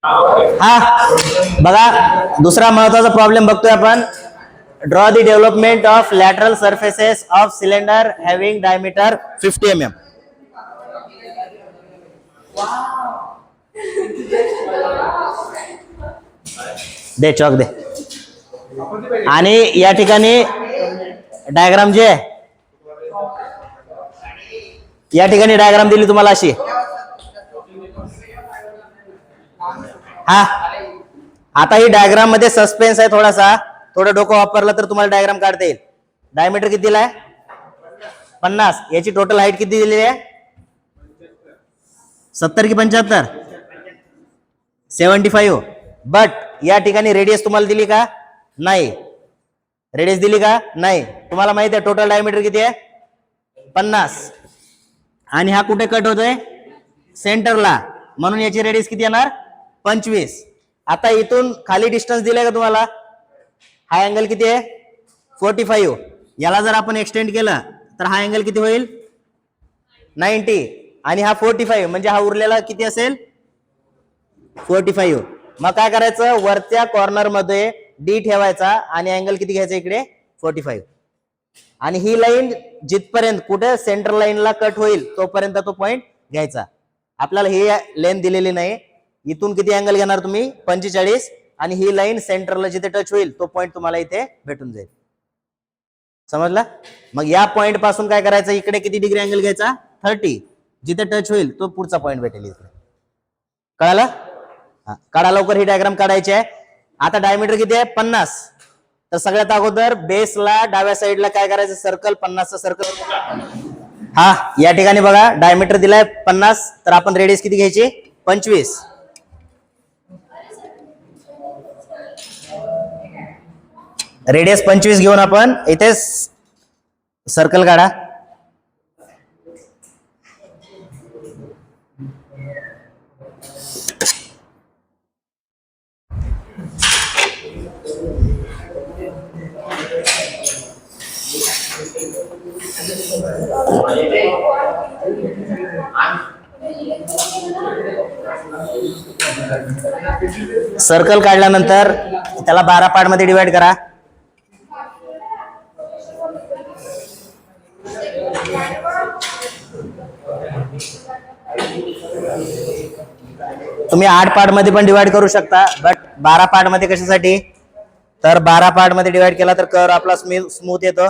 हा बघा, दुसरा महत्वाचा प्रॉब्लेम बघतोय आपण. Draw the development of lateral surfaces of cylinder having diameter 50 mm. दे चॉक दे. आणि या ठिकाणी डायग्राम जे आहे, या ठिकाणी डायग्राम दिली तुम्हाला अशी. हा आता ही डायग्राम मध्ये सस्पेन्स आहे थोडासा, थोडं डोकं वापरलं तर तुम्हाला डायग्राम काढता येईल. डायमीटर किती दिलाय? 50. याची टोटल हाईट किती दिलेली आहे? 70 की 75? 75. बट या ठिकाणी रेडियस तुम्हाला दिली का? नाही. रेडियस दिली का? नाही. तुम्हाला माहिती आहे टोटल डायमीटर किती आहे? 50. आणि हा कुठे कट होतोय? सेंटरला. म्हणून याची रेडियस किती येणार? 25. आता इथून खाली डिस्टन्स दिलाय का तुम्हाला? हा अँगल किती आहे? 45. याला जर आपण एक्सटेंड केलं तर हा अँगल किती होईल? 90. आणि हा 45 म्हणजे हा उरलेला किती असेल? 45. मग काय करायचं? वरच्या कॉर्नर मध्ये डी ठेवायचा आणि अँगल किती घ्यायचा इकडे? 45. आणि ही लाईन जिथपर्यंत कुठे सेंटर लाईनला कट होईल तोपर्यंत तो पॉइंट घ्यायचा. आपल्याला ही लेंथ दिलेली नाही. इथून किती अँगल घेणार तुम्ही? 45. आणि ही लाईन सेंटरला जिथे टच होईल तो पॉइंट तुम्हाला इथे भेटून जाईल. समजला? मग या पॉइंट पासून काय करायचं? इकडे किती डिग्री अँगल घ्यायचा? 30. जिथे टच होईल तो पुढचा पॉइंट भेटेल इकडे. कळालं? काढा लवकर, ही डायग्राम काढायची आहे. आता डायमीटर किती आहे? 50. तर सगळ्यात अगोदर बेसला डाव्या साईडला काय करायचं? सर्कल 50चं सर्कल. हा या ठिकाणी बघा डायमीटर दिलाय 50, तर आपण रेडियस किती घ्यायची? 25. रेडियस 25 घेऊन आपण इथे सर्कल काढा. सर्कल काढल्यानंतर त्याला 12 पार्ट मध्ये डिवाइड करा. तुम्ही 8 पार्ट मध्ये पण डिवाइड करू शकता, बट 12 पार्ट मध्ये कशासाठी? तर 12 पार्ट मध्ये डिवाइड केला तर कर्व आपला स्मूथ येतो.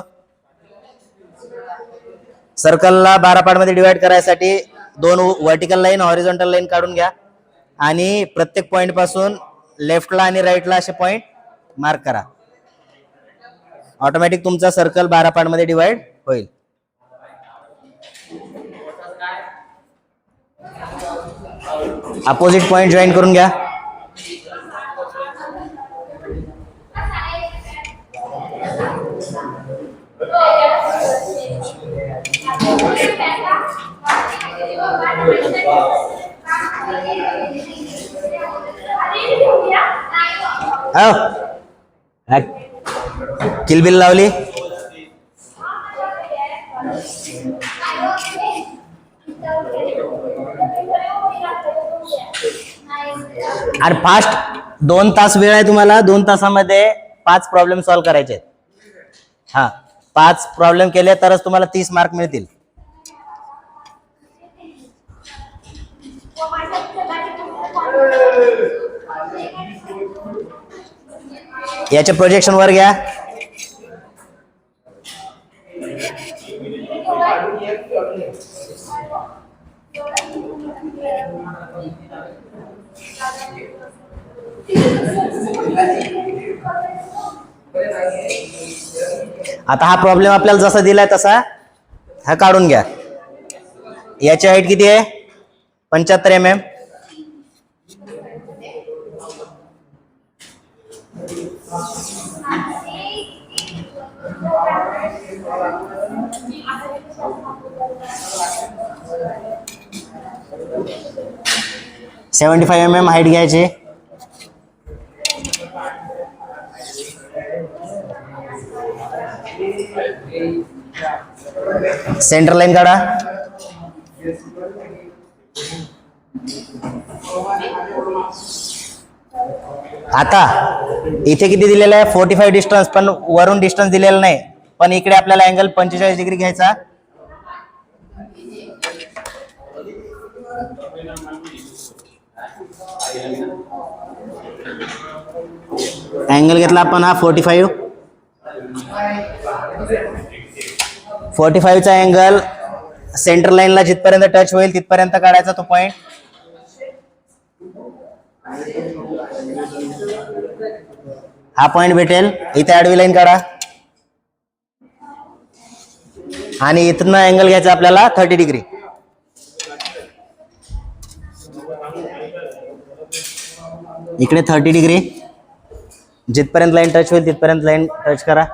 सर्कलला 12 पार्ट मध्ये डिवाइड करायसाठी 2 व्हर्टिकल लाईन, हॉरिझॉन्टल लाईन काढून घ्या आणि प्रत्येक पॉइंट पासून लेफ्टला आणि राईटला असे पॉइंट मार्क करा. ऑटोमॅटिक तुमचा सर्कल 12 पार्ट मध्ये डिवाइड होईल. अपोजिट पॉइंट जॉईन करून घ्या. किलबिल लावली. आणि फास्ट 2 तास वेळ आहे तुम्हाला. 2 तासामध्ये 5 प्रॉब्लेम सॉल्व्ह करायचे. हा 5 प्रॉब्लेम केले तरच तुम्हाला 30 मार्क मिळतील. याचे प्रोजेक्शन वर घ्या. आता हा प्रॉब्लेम आपल्याला जसा दिलाय तसा हा काढून घ्या. याची हाईट किती आहे? 75 mm. mm हाईट घ्यायची. सेंटर लाईन काढा. आता इथे किती दिलेलं आहे 45 डिस्टन्स, पण वरून डिस्टन्स दिलेलं नाही, पण इकडे आपल्याला अँगल 45 डिग्री घ्यायचा. अँगल घेतला आपण हा 45 चा अँगल सेंटर लाईनला जिथपर्यंत टच होईल तिथपर्यंत काढायचा तो पॉइंट. हा पॉइंट भेटेल. इथे आडवी लाईन काढा आणि इथनं अँगल घ्यायचा आपल्याला 30 डिग्री. इकडे 30 डिग्री, जिथपर्यंत लाईन टच होईल तिथपर्यंत लाईन टच करा.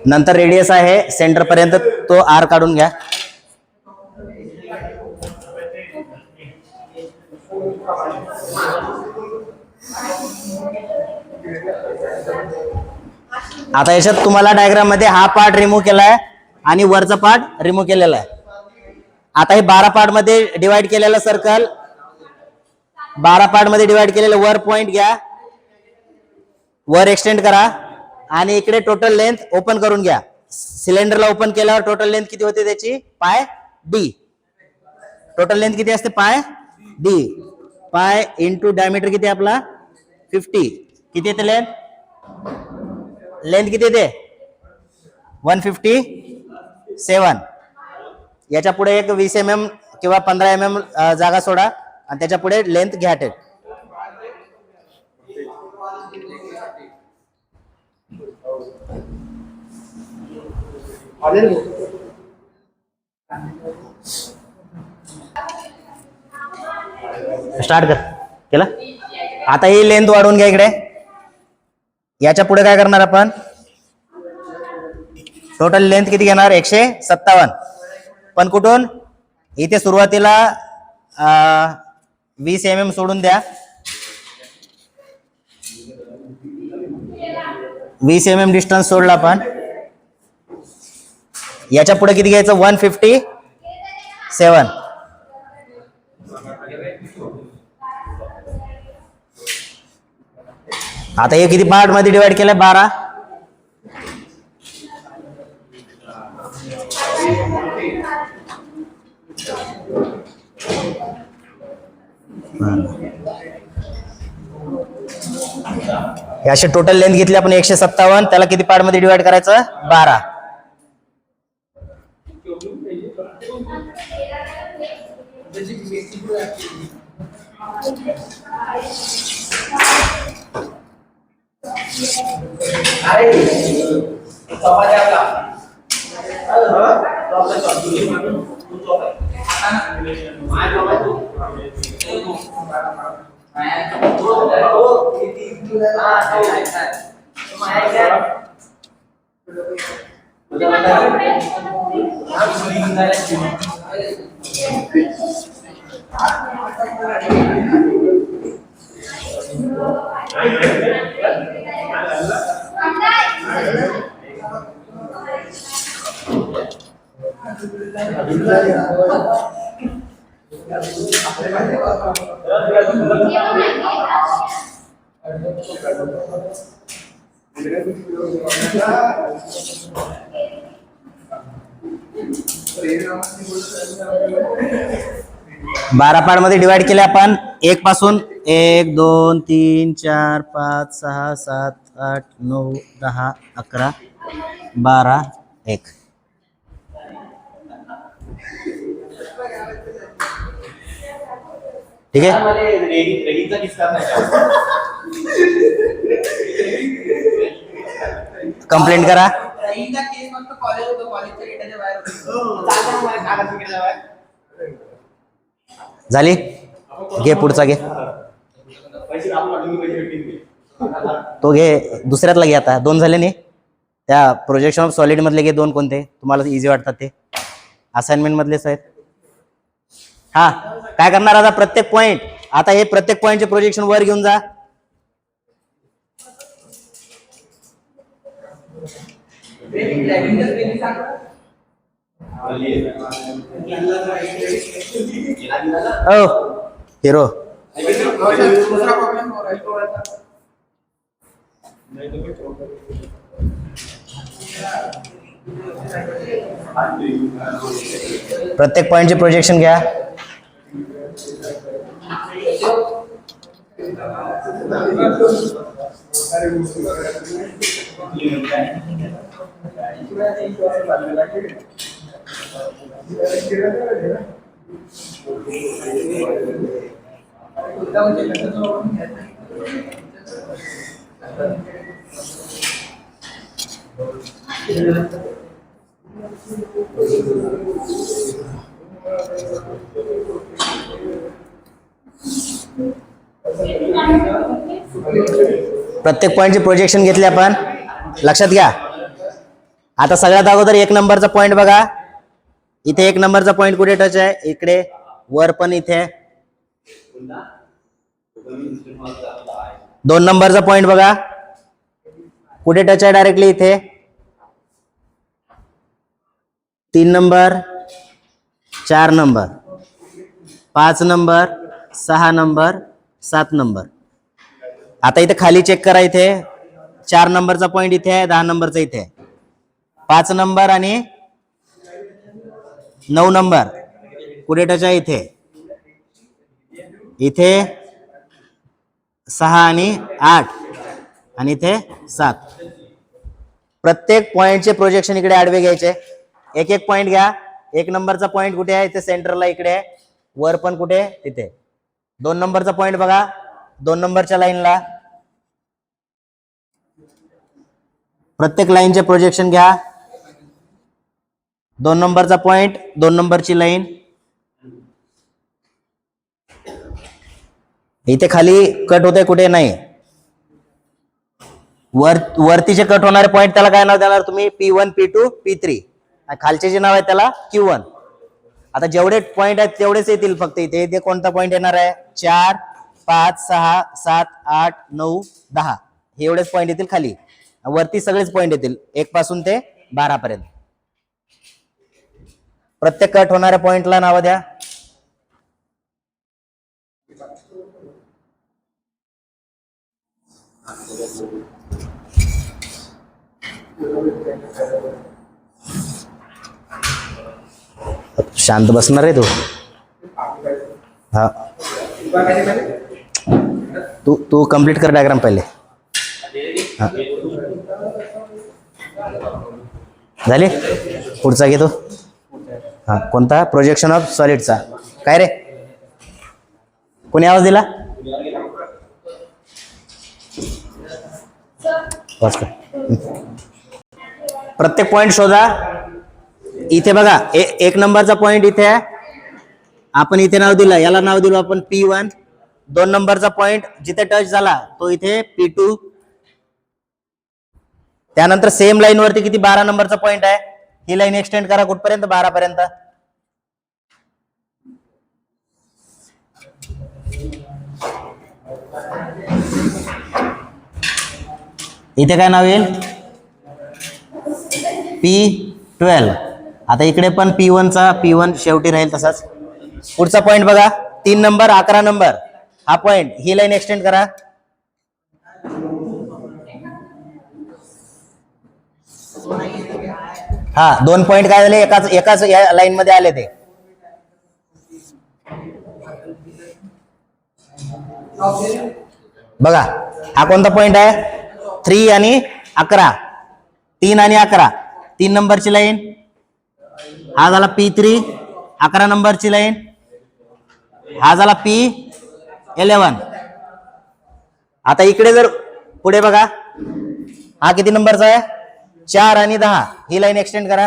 नंतर रेडियस आहे सेंटर पर्यंत, तो आर काढून घ्या. आता याच्यात तुम्हाला डायग्राम मध्ये हा पार्ट रिमूव्ह केलाय आणि वरचा पार्ट रिमूव्ह केलेला आहे. आता हे 12 पार्ट मध्ये डिवाइड केलेलं सर्कल, 12 पार्ट मध्ये डिवाइड केलेलं वर पॉइंट घ्या, वर एक्सटेंड करा आणि इकडे टोटल लेंथ ओपन करून घ्या. सिलेंडरला ओपन केल्यावर टोटल लेंथ किती होते त्याची पाय डी. टोटल लेंथ किती असते पाय डी. पाय इंटू डायमीटर किती आपला 50. किती येते लेंथ? लेंथ किती येते 157. याच्या पुढे एक 20 mm किंवा 15 mm जागा सोडा आणि त्याच्या पुढे लेंथ घ्या. टेप स्टार्ट कर केला. आता ही लेंथ वाढवून घ्या इकडे. याच्या पुढे काय करणार आपण? टोटल लेंथ किती घेणार 157. पण कुठून? इथे सुरुवातीला 20 mm सोडून द्या. 20 mm डिस्टन्स सोडला आपण. याच्या पुढे किती घ्यायचं 157. आता हे किती पार्ट मध्ये डिवाइड केलंय 12. अशी टोटल लेंथ घेतली आपण 157. त्याला किती पार्ट मध्ये डिवाइड करायचं 12. बारा पार्ट मध्ये डिवाइड केले आपण. 1 पासून 1 2 3 4 5 6 7 8 9 10 11 12 1. ठीक आहे. कंप्लेंट करा. झाली. घे पुढचा घे. तो घे दुसऱ्यातला घे. आता 2 झाले नाही. त्या प्रोजेक्शन ऑफ सॉलिड मधले घे 2. कोणते तुम्हाला इझी वाटतात ते असाइनमेंट मधलेच आहेत. हा काय करणार आता प्रत्येक पॉइंट, आता हे प्रत्येक पॉइंटचे प्रोजेक्शन वर घेऊन जा. ओ हिरो प्रत्येक पॉइंटचे प्रोजेक्शन घ्या. प्रत्येक पॉइंटचे प्रोजेक्शन घेतले आपण, लक्षात घ्या. आता सगळ्यात अगोदर एक नंबरचा पॉइंट बघा. इथे एक नंबरचा पॉइंट कुठे टच आहे? इकडे वर पण इथे. 2 नंबरचा पॉइंट बघा कुठे टच आहे? डायरेक्टली इथे. 3 number, 4 number, 5 number, 6 number, 7 number. आता इथे खाली चेक करा. इथे 4 नंबरचा पॉइंट इथे आहे, 10 नंबरचा इथे आहे. 5 नंबर आणि 9 नंबर कुठे टच आहे? इथे. इथे 6 आणि 8 आणि इथे 7. प्रत्येक पॉइंटचे प्रोजेक्शन इकडे आडवे घ्यायचे. एक एक पॉइंट घ्या. 1 नंबरचा पॉइंट कुठे आहे? इथे सेंटरला इकडे आहे. वर पण कुठे? तिथे. 2 नंबरचा पॉइंट बघा 2 नंबरच्या लाईनला. प्रत्येक लाईनचे प्रोजेक्शन घ्या. 2 नंबरचा पॉइंट, 2 नंबरची लाईन. इथे खाली कट होते कुठे? नाही. वरतीचे कट होणारे पॉइंट त्याला काय नाव देणार तुम्ही? P1, P2, P3. खालचे जे नाव आहे त्याला Q1. आता जेवढे पॉइंट आहेत तेवढेच येतील फक्त. इथे कोणता पॉइंट येणार आहे? 4, 5, 6, 7, 8, 9, 10 हे एवढेच पॉइंट येतील खाली. वरती सगळेच पॉइंट येतील 1 पासून ते 12 पर्यंत. प्रत्येक कट होणाऱ्या पॉइंटला नाव द्या. शांत बसणार आहे तू. हा तू कंप्लीट कर डायग्राम पहिले. झाले? पुढचा घेतो. हा कोणता? प्रोजेक्शन ऑफ सॉलिडचा. काय रे कोणी आवाज दिला? प्रत्येक पॉइंट शोधा. इथे बघा 1 नंबरचा पॉइंट इथे आहे. आपण इथे नाव दिलं, याला नाव दिलं आपण P1. 2 नंबरचा पॉइंट जिथे टच झाला तो इथे P2. त्यानंतर सेम लाईन वरती किती? 12 नंबरचा पॉइंट आहे. ही लाईन एक्सटेंड करा कुठपर्यंत? 12 पर्यंत. इथे काय नाव येईल? P12. आता इकडे पण P1 शेवटी राहील तसाच. पुढचा पॉइंट बघा 3 नंबर, 11 नंबर. हा पॉइंट, ही लाईन एक्सटेंड करा. हा 2 पॉइंट काय झाले? एकाच लाईन मध्ये आले ते. बघा हा कोणता पॉइंट आहे? 3 आणि 11. 3 आणि 11 3 नंबरची लाईन. हा झाला P3 11 नंबरची लाईन. हा झाला P11. आता इकडे जर पुढे बघा हा किती नंबरचा आहे? 4 आणि 10. ही लाईन एक्सटेंड करा.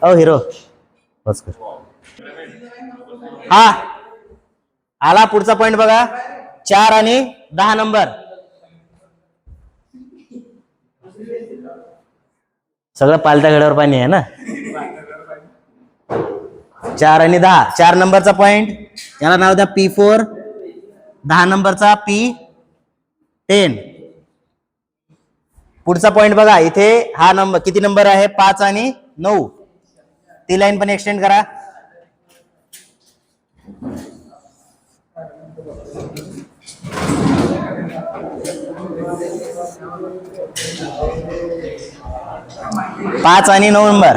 ओ हिरो बस कर. हा आला पुढचा पॉइंट बघा, 4 आणि 10 नंबर. सगळं पालत्या घड्यावर पाणी आहे ना. 4 आणि 10, 4 नंबरचा पॉइंट याला नाव द्या P4, 10 नंबरचा P10. पुढचा पॉइंट बघा, इथे हा नंबर किती नंबर आहे, 5 आणि 9. ती लाईन पण एक्सटेंड करा. पाच आणि 9 नंबर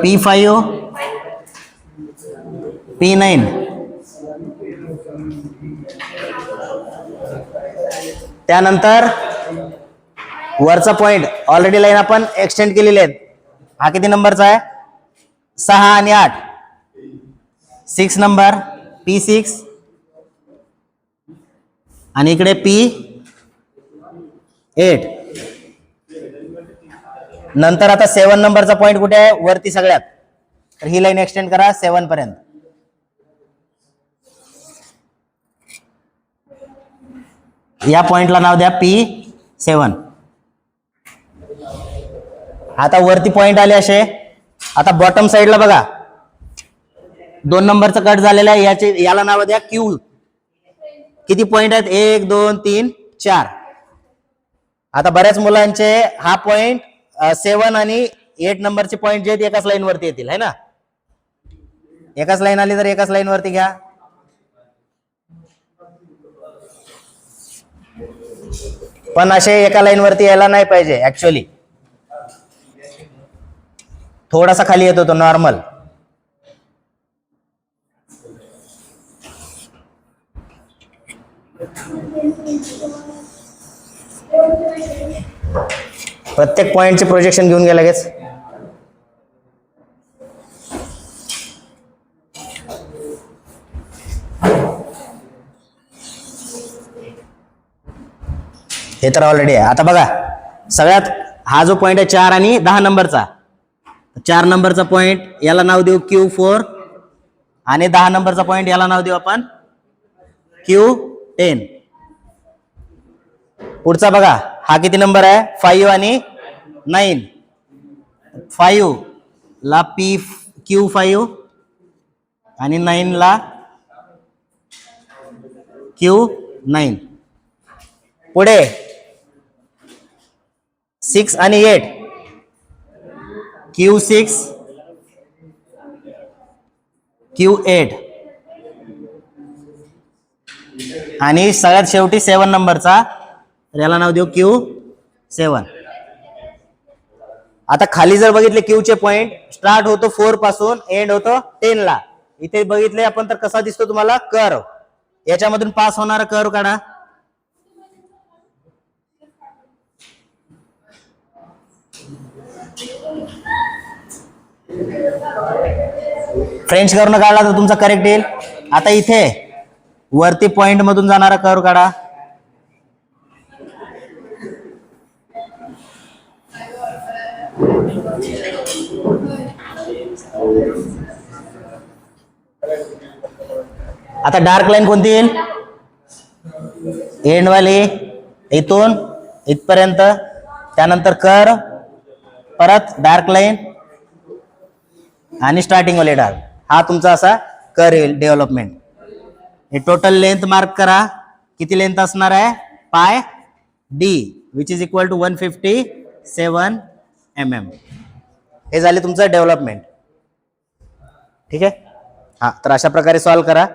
P5, P9. त्यानंतर वरचा पॉइंट ऑलरेडी लाईन आपण एक्सटेंड केलेली आहेत. हा किती नंबरचा आहे, 6 आणि 8. 6 नंबर P6 आणि इकडे P8. नंतर आता 7 नंबरचा पॉइंट कुठे आहे, वरती सगळ्यात. तर ही लाईन एक्सटेंड करा 7 पर्यंत. या पॉइंटला नाव द्या P7. आता वरती पॉइंट आले असे. आता बॉटम साइडला बघा, 2 नंबरचा कट झालेला आहे, याला नाव द्या Q. किती पॉइंट आहेत, 1 2 3 4. आता बऱ्याच मुलांचे हा पॉइंट 7 आणि 8 नंबरचे पॉइंट जे आहेत एकाच लाईन वरती येतील, है ना. एकाच लाईन आली तर एकाच लाईन वरती घ्या. पण असे एका लाईन वरती यायला नाही पाहिजे. ऍक्च्युअली थोडासा खाली येतो तो नॉर्मल. प्रत्येक पॉइंटचे प्रोजेक्शन घेऊन घ्या लगेच. हे तर ऑलरेडी आहे. आता बघा, सगळ्यात हा जो पॉइंट आहे 4 आणि 10 नंबरचा, 4 नंबरचा पॉइंट याला नाव देऊ Q4 आणि 10 नंबरचा पॉइंट याला नाव देऊ आपण Q10. पुढचा बघा, हा किती नंबर आहे, 5 आणि 9. 5 ला Q5 आणि 9 ला Q9. पुढे 6 आणि 8 Q6 Q8 आणि सगळ्यात शेवटी 7 नंबरचा, याला नाव देऊ Q7. आता खाली जर बघितले Q चे पॉइंट स्टार्ट होतो 4 पासून, एंड होतो 10 ला. इथे बघितले आपण तर कसा दिसतो तुम्हाला, कर्व. याच्यामधून पास होणारा कर्व काढा. फ्रेंच कर्व काढला तर तुमचा करेक्ट येईल. आता इथे वरती पॉइंट मधून जाणारा कर्व काढा. आता डार्क लाईन कोणती येईल, एंड वाली, इथून इथपर्यंत. त्यानंतर कर्व, परत डार्क लाईन आणि स्टार्टिंग वाले डार्क. हा तुमचा असा कर्व येईल डेव्हलपमेंट. हे टोटल लेंथ मार्क करा. किती लेंथ असणार आहे, pi D which is equal to 157 mm. हे झाले तुमचं डेव्हलपमेंट. ठीक आहे. हा, तर अशा प्रकारे सॉल्व्ह करा.